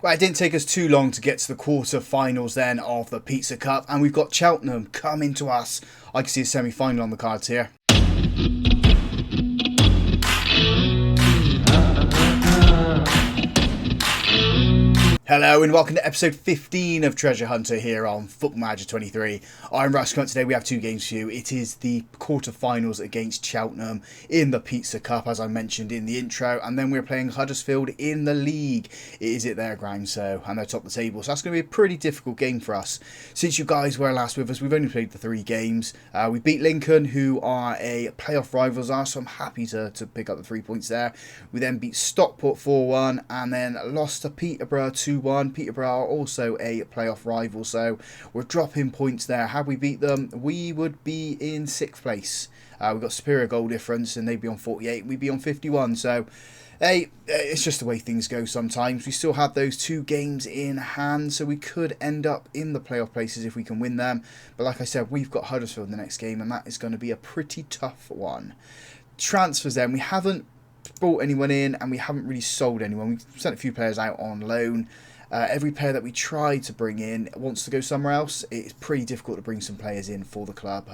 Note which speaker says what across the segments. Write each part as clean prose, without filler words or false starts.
Speaker 1: Well, it didn't take us too long to get to the quarter-finals then of the Pizza Cup, and we've got Cheltenham coming to us. I can see a semi-final on the cards here. Hello and welcome to episode 15 of Treasure Hunter here on Football Manager 23. I'm Russ. Today we have two games for you. It is the quarter-finals against Cheltenham in the Pizza Cup, as I mentioned in the intro, and then we're playing Huddersfield in the league. It is at their ground, and they're top of the table, so that's going to be a pretty difficult game for us. Since you guys were last with us, we've only played the 3 games. We beat Lincoln, who are a playoff rivals, so I'm happy to pick up the 3 points there. We then beat Stockport 4-1, and then lost to Peterborough 2-1. Peterborough are also a playoff rival, so we're dropping points there. Had we beat them, we would be in 6th place. We've got superior goal difference, and they'd be on 48, we'd be on 51. So, hey, it's just the way things go sometimes. We still have those 2 games in hand, so we could end up in the playoff places if we can win them. But like I said, we've got Huddersfield in the next game, and that is going to be a pretty tough one. Transfers then, we haven't brought anyone in, and we haven't really sold anyone. We've sent a few players out on loan. Every player that we try to bring in wants to go somewhere else. It's pretty difficult to bring some players in for the club.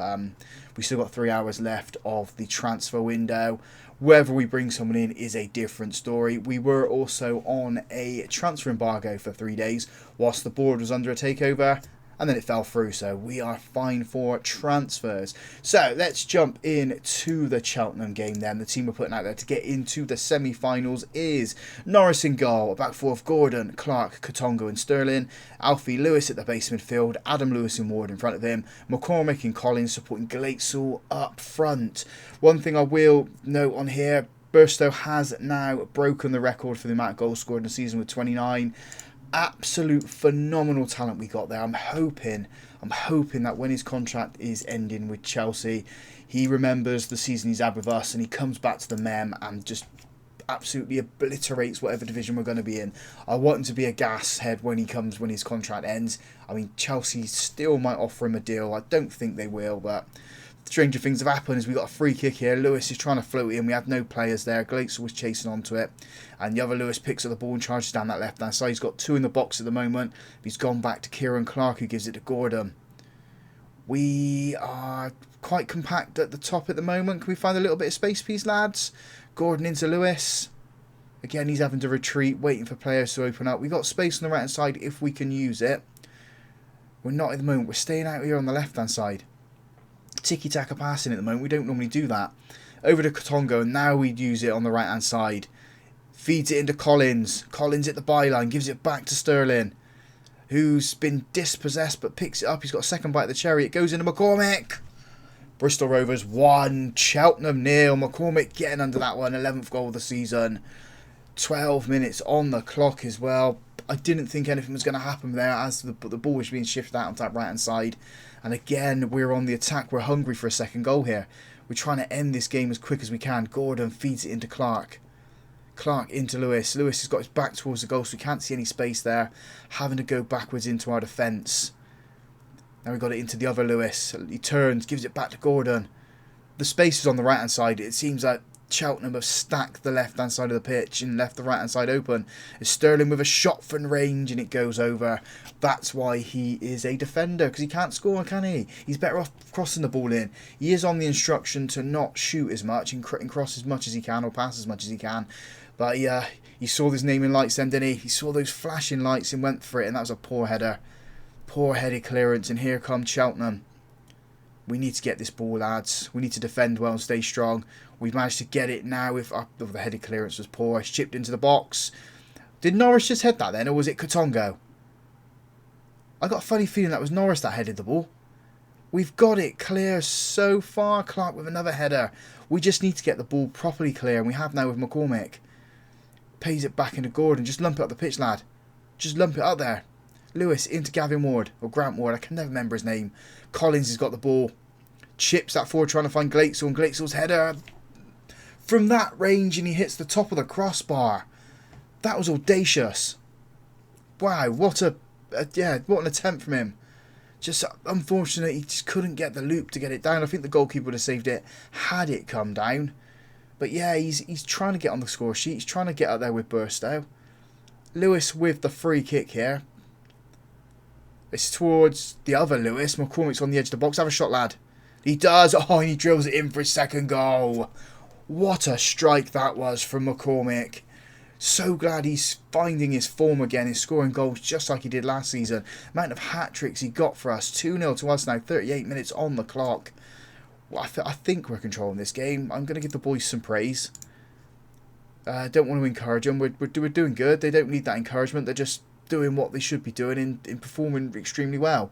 Speaker 1: We still got 3 hours left of the transfer window. Whether we bring someone in is a different story. We were also on a transfer embargo for 3 days whilst the board was under a takeover, and then it fell through, so we are fine for transfers. So let's jump in to the Cheltenham game then. The team we're putting out there to get into the semi-finals is Norris in goal, back four of Gordon, Clark, Katongo and Sterling, Alfie Lewis at the base midfield, Adam Lewis and Ward in front of him, McCormick and Collins supporting Glatesall up front. One thing I will note on here, Burstow has now broken the record for the amount of goals scored in a season with 29. Absolute phenomenal talent we got there. I'm hoping that when his contract is ending with Chelsea, he remembers the season he's had with us and he comes back to the Mem and just absolutely obliterates whatever division we're going to be in. I want him to be a gas head when his contract ends. I mean, Chelsea still might offer him a deal. I don't think they will, but stranger things have happened as we got a free kick here. Lewis is trying to float in. We had no players there. Glatesall was chasing onto it. And the other Lewis picks up the ball and charges down that left-hand side. He's got 2 in the box at the moment. He's gone back to Kieran Clark, who gives it to Gordon. We are quite compact at the top at the moment. Can we find a little bit of space, please, lads? Gordon into Lewis. Again, he's having to retreat, waiting for players to open up. We've got space on the right-hand side if we can use it. We're not at the moment. We're staying out here on the left-hand side. Tiki-taka passing at the moment. We don't normally do that. Over to Katongo, and now we'd use it on the right-hand side. Feeds it into Collins. Collins at the byline, gives it back to Sterling, who's been dispossessed but picks it up. He's got a second bite of the cherry. It goes into McCormick. Bristol Rovers 1, Cheltenham 0. McCormick getting under that one. 11th goal of the season. 12 minutes on the clock as well. I didn't think anything was going to happen there as the ball was being shifted out onto that right-hand side. And again, we're on the attack. We're hungry for a second goal here. We're trying to end this game as quick as we can. Gordon feeds it into Clark. Clark into Lewis. Lewis has got his back towards the goal, so we can't see any space there. Having to go backwards into our defence. Now we've got it into the other Lewis. He turns, gives it back to Gordon. The space is on the right-hand side. It seems like Cheltenham have stacked the left-hand side of the pitch and left the right-hand side open. It's Sterling with a shot from range and it goes over. That's why he is a defender, because he can't score, can he? He's better off crossing the ball in. He is on the instruction to not shoot as much and cross as much as he can or pass as much as he can. But he saw those naming lights then, didn't he? He saw those flashing lights and went for it, and that was a poor header. Poor headed clearance, and here comes Cheltenham. We need to get this ball, lads. We need to defend well and stay strong. We've managed to get it now. The headed clearance was poor. It's chipped into the box. Did Norris just head that then, or was it Katongo? I got a funny feeling that was Norris that headed the ball. We've got it clear so far. Clark with another header. We just need to get the ball properly clear, and we have now with McCormick. Pays it back into Gordon. Just lump it up the pitch, lad. Just lump it up there. Lewis into Gavin Ward, or Grant Ward. I can never remember his name. Collins has got the ball. Chips that forward trying to find Glatesall, and Glatesall's header from that range, and he hits the top of the crossbar. That was audacious. Wow, what an attempt from him. Just unfortunate he just couldn't get the loop to get it down. I think the goalkeeper would have saved it had it come down. But yeah, he's trying to get on the score sheet. He's trying to get out there with Burstow. Lewis with the free kick here. It's towards the other Lewis. McCormick's on the edge of the box. Have a shot, lad. He does. Oh, and he drills it in for his second goal. What a strike that was from McCormick. So glad he's finding his form again. He's scoring goals just like he did last season. Amount of hat-tricks he got for us. 2-0 to us now. 38 minutes on the clock. Well, I think we're controlling this game. I'm going to give the boys some praise. Don't want to encourage them. We're doing good. They don't need that encouragement. They're just doing what they should be doing in performing extremely well.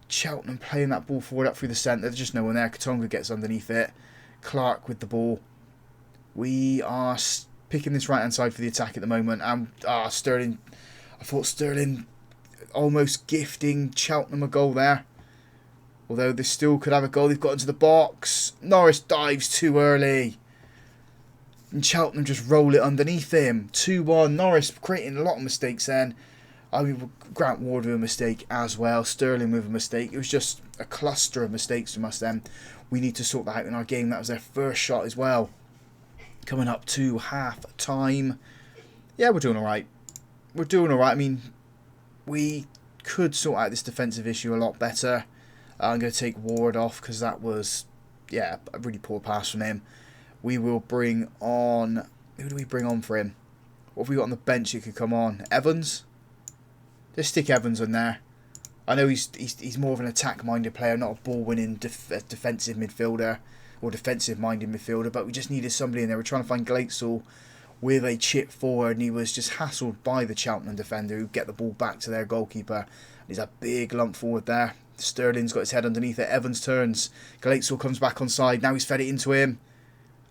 Speaker 1: Cheltenham playing that ball forward up through the centre. There's just no one there. Katonga gets underneath it. Clark with the ball. We are picking this right hand side for the attack at the moment. And Sterling. I thought Sterling almost gifting Cheltenham a goal there. Although they still could have a goal. They've got into the box. Norris dives too early. And Cheltenham just roll it underneath him. 2-1. Norris creating a lot of mistakes then. I mean, Grant Ward with a mistake as well. Sterling with a mistake. It was just a cluster of mistakes from us then. We need to sort that out in our game. That was their first shot as well. Coming up to half time. Yeah, we're doing alright. We're doing alright. I mean, we could sort out this defensive issue a lot better. I'm going to take Ward off because that was, yeah, a really poor pass from him. We will bring on... Who do we bring on for him? What have we got on the bench that could come on? Evans? Just stick Evans in there. I know he's more of an attack-minded player, not a ball-winning defensive midfielder or defensive-minded midfielder, but we just needed somebody in there. We're trying to find Glatesall with a chip forward, and he was just hassled by the Cheltenham defender who get the ball back to their goalkeeper. He's a big lump forward there. Sterling's got his head underneath it. Evans turns. Glatesall comes back on side. Now he's fed it into him.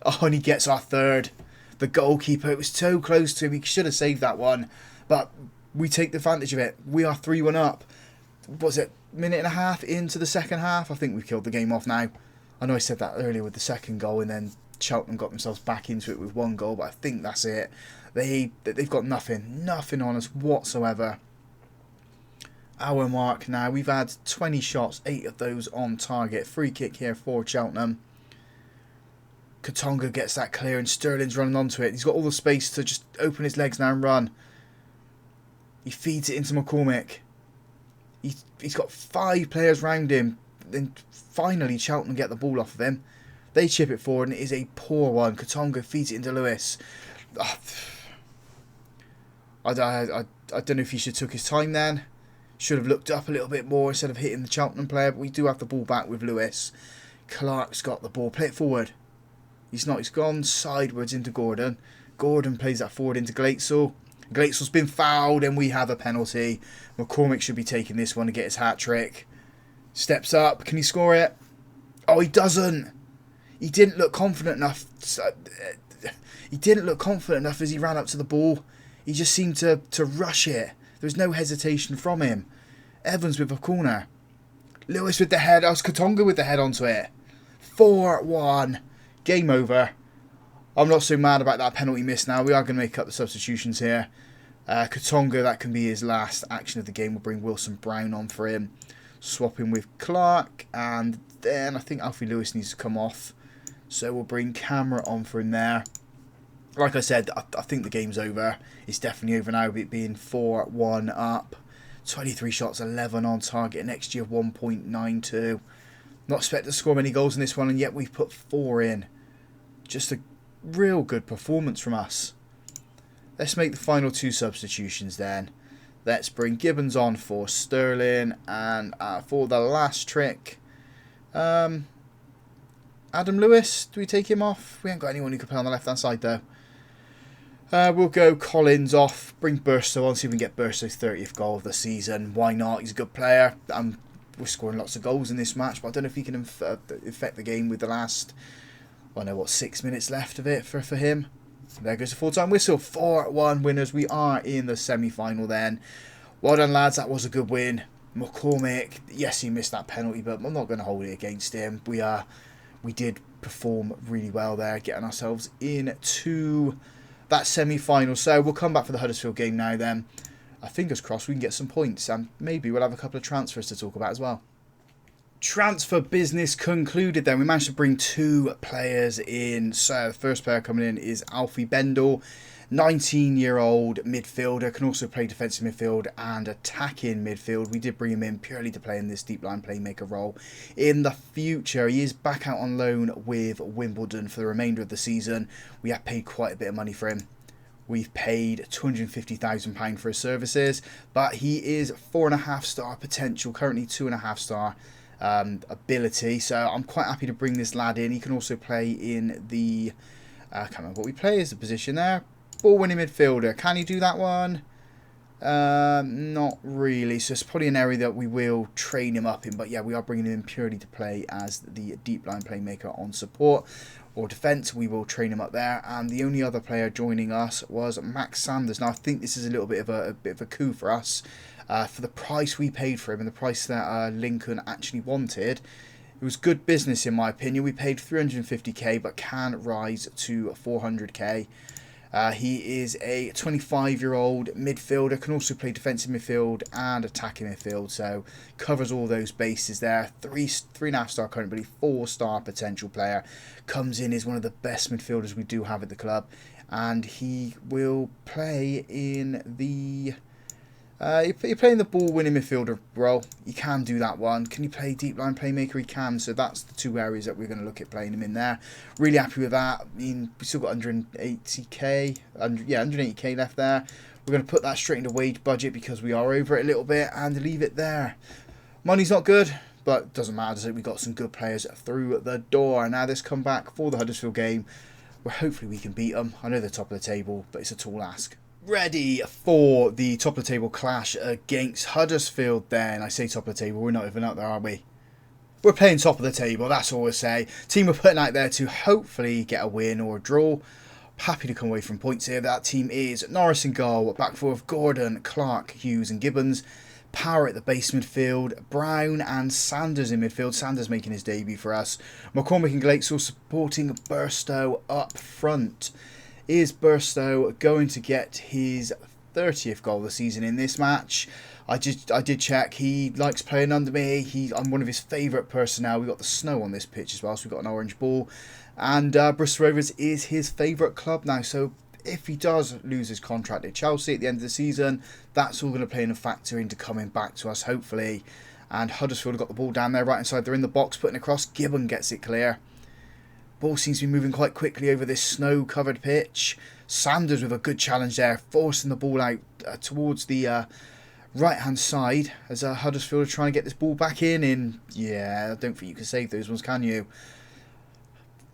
Speaker 1: Oh, and he gets our third. The goalkeeper, it was so close to him. He should have saved that one. But we take advantage of it. We are 3-1 up. Was it minute and a half into the second half? I think we've killed the game off now. I know I said that earlier with the second goal, and then Cheltenham got themselves back into it with one goal, but I think that's it. They've got nothing on us whatsoever. Hour mark now. We've had 20 shots, 8 of those on target. Free kick here for Cheltenham. Katonga gets that clear and Sterling's running onto it. He's got all the space to just open his legs now and run. He feeds it into McCormick. He's got 5 players round him. Then finally Cheltenham get the ball off of him. They chip it forward and it is a poor one. Katonga feeds it into Lewis. I don't know if he should have took his time then. Should have looked up a little bit more instead of hitting the Cheltenham player. But we do have the ball back with Lewis. Clark's got the ball. Play it forward. He's not. He's gone sideways into Gordon. Gordon plays that forward into Glatesall. Glatesall's been fouled and we have a penalty. McCormick should be taking this one to get his hat-trick. Steps up. Can he score it? Oh, he doesn't. He didn't look confident enough. He didn't look confident enough as he ran up to the ball. He just seemed to rush it. There was no hesitation from him. Evans with a corner. Lewis with the head. Oh, it's Katonga with the head onto it. 4-1. Game over. I'm not so mad about that penalty miss now. We are going to make up the substitutions here. Katonga, that can be his last action of the game. We'll bring Wilson Brown on for him. Swapping with Clark. And then I think Alfie Lewis needs to come off. So we'll bring Camera on for him there. Like I said, I think the game's over. It's definitely over now, it being 4-1 up. 23 shots, 11 on target, an XG of 1.92. Not expected to score many goals in this one, and yet we've put 4 in. Just a real good performance from us. Let's make the final 2 substitutions then. Let's bring Gibbons on for Sterling, and for the last trick, Adam Lewis, do we take him off? We ain't got anyone who could play on the left-hand side though. We'll go Collins off, bring Burstow on, see if we can get Burstow's 30th goal of the season. Why not? He's a good player. We're scoring lots of goals in this match, but I don't know if he can affect the game with the last, 6 minutes left of it for him. There goes the full-time whistle. 4-1 winners. We are in the semi-final then. Well done, lads. That was a good win. McCormick, yes, he missed that penalty, but I'm not going to hold it against him. We did perform really well there, getting ourselves into that semi-final. So we'll come back for the Huddersfield game now then. Fingers crossed we can get some points, and maybe we'll have a couple of transfers to talk about as well. Transfer business concluded then. We managed to bring 2 players in. So the first player coming in is Alfie Bendel. 19-year-old midfielder, can also play defensive midfield and attacking midfield. We did bring him in purely to play in this deep line playmaker role. In the future, he is back out on loan with Wimbledon for the remainder of the season. We have paid quite a bit of money for him. We've paid £250,000 for his services, but he is 4.5 star potential, currently 2.5 star ability. So I'm quite happy to bring this lad in. He can also play in the, I can't remember what we play as the position there. Ball winning midfielder. Can he do that one? Not really. So it's probably an area that we will train him up in. But yeah, we are bringing him in purely to play as the deep line playmaker on support or defence. We will train him up there. And the only other player joining us was Max Sanders. Now I think this is a little bit of a coup for us. For the price we paid for him and the price that Lincoln actually wanted, it was good business in my opinion. We paid 350k, but can rise to 400k. He is a 25-year-old midfielder, can also play defensive midfield and attacking midfield, so covers all those bases there. 3.5 star current ability, 4-star potential player. Comes in as one of the best midfielders we do have at the club, and he will play in the... you're playing the ball-winning midfielder role. You can do that one. Can you play deep line playmaker? He can. So that's the two areas that we're going to look at playing him in there. Really happy with that. I mean, we still got 180k. 180k left there. We're going to put that straight into wage budget because we are over it a little bit and leave it there. Money's not good, but it doesn't matter. So we got some good players through the door. Now this comeback for the Huddersfield game, where hopefully we can beat them. I know they're top of the table, but it's a tall ask. Ready for the top of the table clash against Huddersfield then. I say top of the table, we're not even up there, are we? We're playing top of the table, that's all I say. Team we're putting out there to hopefully get a win or a draw. Happy to come away from points here. That team is Norris in goal, back four of Gordon, Clark, Hughes and Gibbons. Power at the base midfield, Brown and Sanders in midfield. Sanders making his debut for us. McCormick and Glatesall supporting Burstow up front. Is Burstow going to get his 30th goal of the season in this match? I did check. He likes playing under me. I'm one of his favourite personnel. We've got the snow on this pitch as well, so we've got an orange ball. And Bristol Rovers is his favourite club now. So if he does lose his contract at Chelsea at the end of the season, that's all going to play in a factor into coming back to us, hopefully. And Huddersfield have got the ball down there right inside. They're in the box, putting it across. Gibbon gets it clear. Ball seems to be moving quite quickly over this snow-covered pitch. Sanders with a good challenge there, forcing the ball out towards the right-hand side as Huddersfield are trying to get this ball back in. Yeah, I don't think you can save those ones, can you?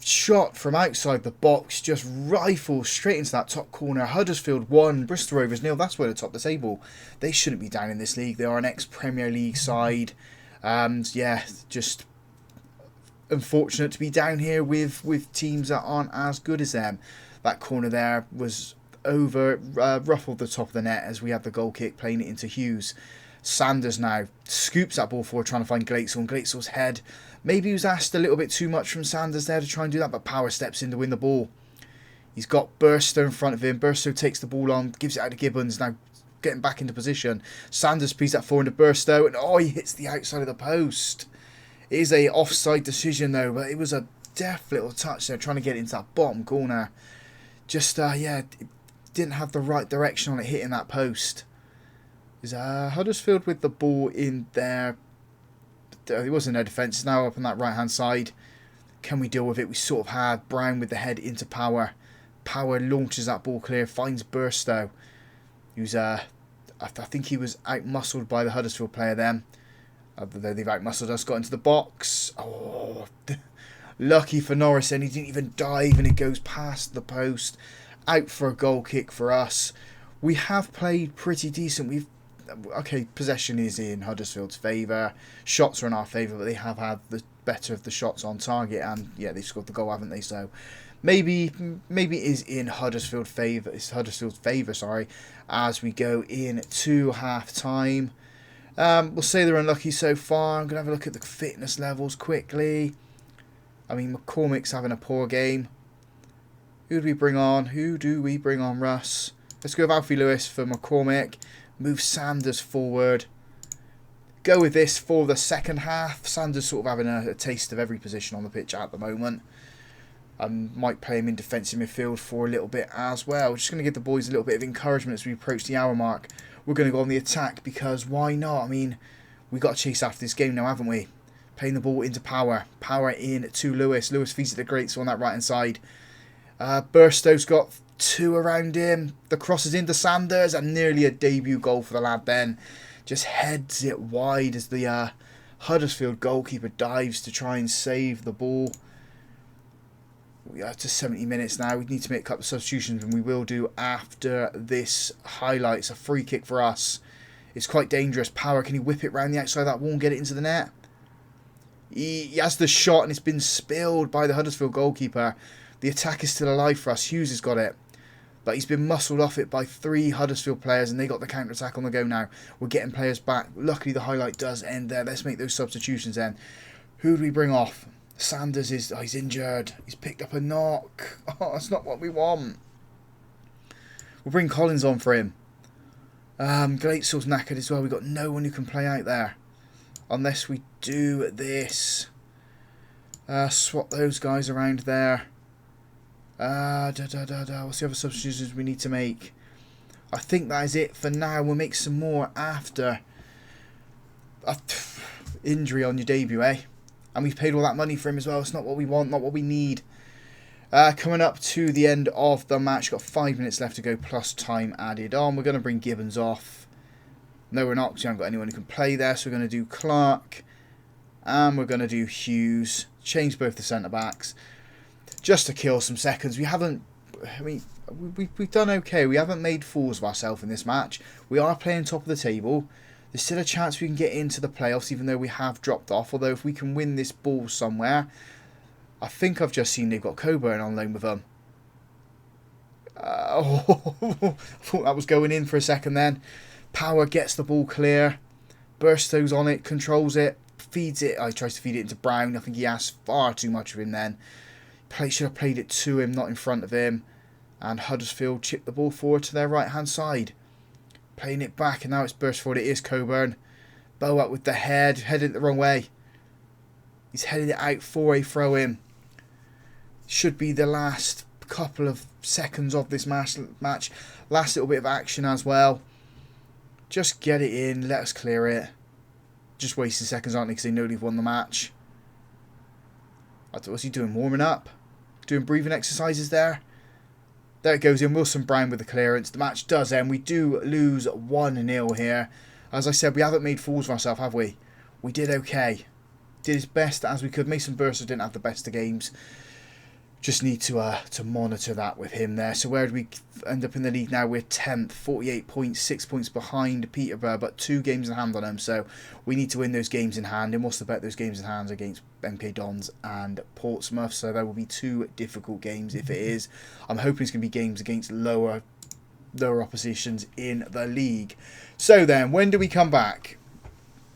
Speaker 1: Shot from outside the box, just rifles straight into that top corner. Huddersfield 1, Bristol Rovers 0. That's where they're top of the table. They shouldn't be down in this league. They are an ex-Premier League side. Yeah, just... unfortunate to be down here with teams that aren't as good as them. That corner there was ruffled the top of the net as we had the goal kick, playing it into Hughes. Sanders now scoops that ball forward, trying to find Glatesall, and Glatesall's head. Maybe he was asked a little bit too much from Sanders there to try and do that, but Power steps in to win the ball. He's got Burstow in front of him. Burstow takes the ball on, gives it out to Gibbons, now getting back into position. Sanders speeds that forward into Burstow, and he hits the outside of the post. It is a offside decision though, but it was a deft little touch there, trying to get into that bottom corner. Just, yeah, it didn't have the right direction on it hitting that post. Is Huddersfield with the ball in there. It wasn't their defence, it's now up on that right hand side. Can we deal with it? We sort of had Brown with the head into Power. Power launches that ball clear, finds Burstow. Who's, I think he was out-muscled by the Huddersfield player then. Though they've out-muscled us, got into the box. Oh, lucky for Norris, and he didn't even dive, and it goes past the post. Out for a goal kick for us. We have played pretty decent. Okay, possession is in Huddersfield's favour. Shots are in our favour, but they have had the better of the shots on target, and yeah, they've scored the goal, haven't they? So maybe it is in Huddersfield's favour. It's Huddersfield's favour, sorry, as we go into half time. We'll say they're unlucky so far. I'm going to have a look at the fitness levels quickly. I mean, McCormick's having a poor game. Who do we bring on? Russ? Let's go with Alfie Lewis for McCormick. Move Sanders forward. Go with this for the second half. Sanders sort of having a taste of every position on the pitch at the moment. I might play him in defensive midfield for a little bit as well. Just going to give the boys a little bit of encouragement as we approach the hour mark. We're going to go on the attack because why not? I mean, we got to chase after this game now, haven't we? Playing the ball into Power. Power in to Lewis. Lewis feeds it to Greats on that right hand side. Burstow's got 2 around him. The cross is into Sanders and nearly a debut goal for the lad then. Just heads it wide as the Huddersfield goalkeeper dives to try and save the ball. We are to 70 minutes now. We need to make a couple of substitutions, and we will do after this highlights. A free kick for us. It's quite dangerous. Power, can he whip it round the outside of that wall and get it into the net? He has the shot, and it's been spilled by the Huddersfield goalkeeper. The attack is still alive for us. Hughes has got it. But he's been muscled off it by 3 Huddersfield players, and they got the counter-attack on the go now. We're getting players back. Luckily, the highlight does end there. Let's make those substitutions then. Who do we bring off? Sanders is... Oh, he's injured. He's picked up a knock. Oh, that's not what we want. We'll bring Collins on for him. Greatsall's knackered as well. We've got no one who can play out there. Unless we do this. Swap those guys around there. What's the other substitutions we need to make? I think that is it for now. We'll make some more after. Injury on your debut, eh? And we've paid all that money for him as well. It's not what we want, not what we need. Coming up to the end of the match. Got 5 minutes left to go plus time added on. We're going to bring Gibbons off. No, we're not because we haven't got anyone who can play there. So we're going to do Clark. And we're going to do Hughes. Change both the centre-backs. Just to kill some seconds. We haven't... I mean, we've done okay. We haven't made fools of ourselves in this match. We are playing top of the table. There's still a chance we can get into the playoffs, even though we have dropped off. Although if we can win this ball somewhere... I think I've just seen they've got Coburn on loan with them. I thought that was going in for a second then. Power gets the ball clear. Burstow's on it, controls it, feeds it. Oh, he tries to feed it into Brown. I think he asked far too much of him then. Should have played it to him, not in front of him. And Huddersfield chipped the ball forward to their right-hand side. Playing it back, and now it's burst forward. It is Coburn. Bow up with the head. Headed it the wrong way. He's headed it out for a throw-in. Should be the last couple of seconds of this match. Last little bit of action as well. Just get it in. Let us clear it. Just wasting seconds, aren't they? Because they know they've won the match. What's he doing? Warming up? Doing breathing exercises there? There it goes in. Wilson Brown with the clearance. The match does end. We do lose 1-0 here. As I said, we haven't made fools of ourselves, have we? We did okay. Did as best as we could. Mason Burster didn't have the best of games. Just need to monitor that with him there. So where do we end up in the league now? We're 10th, 48 points, 6 points behind Peterborough, but 2 games in hand on them. So we need to win those games in hand. And what's the bet? Those games in hand against MK Dons and Portsmouth. So there will be 2 difficult games if it is. I'm hoping it's going to be games against lower oppositions in the league. So then, when do we come back?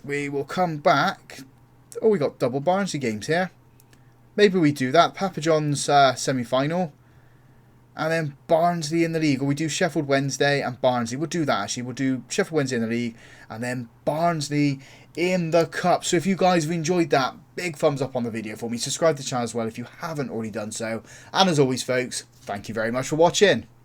Speaker 1: We will come back. Oh, we got double Barnsley games here. Maybe we do that. Papa John's semi-final. And then Barnsley in the league. Or we do Sheffield Wednesday and Barnsley. We'll do that actually. We'll do Sheffield Wednesday in the league. And then Barnsley in the cup. So if you guys have enjoyed that, big thumbs up on the video for me. Subscribe to the channel as well if you haven't already done so. And as always, folks, thank you very much for watching.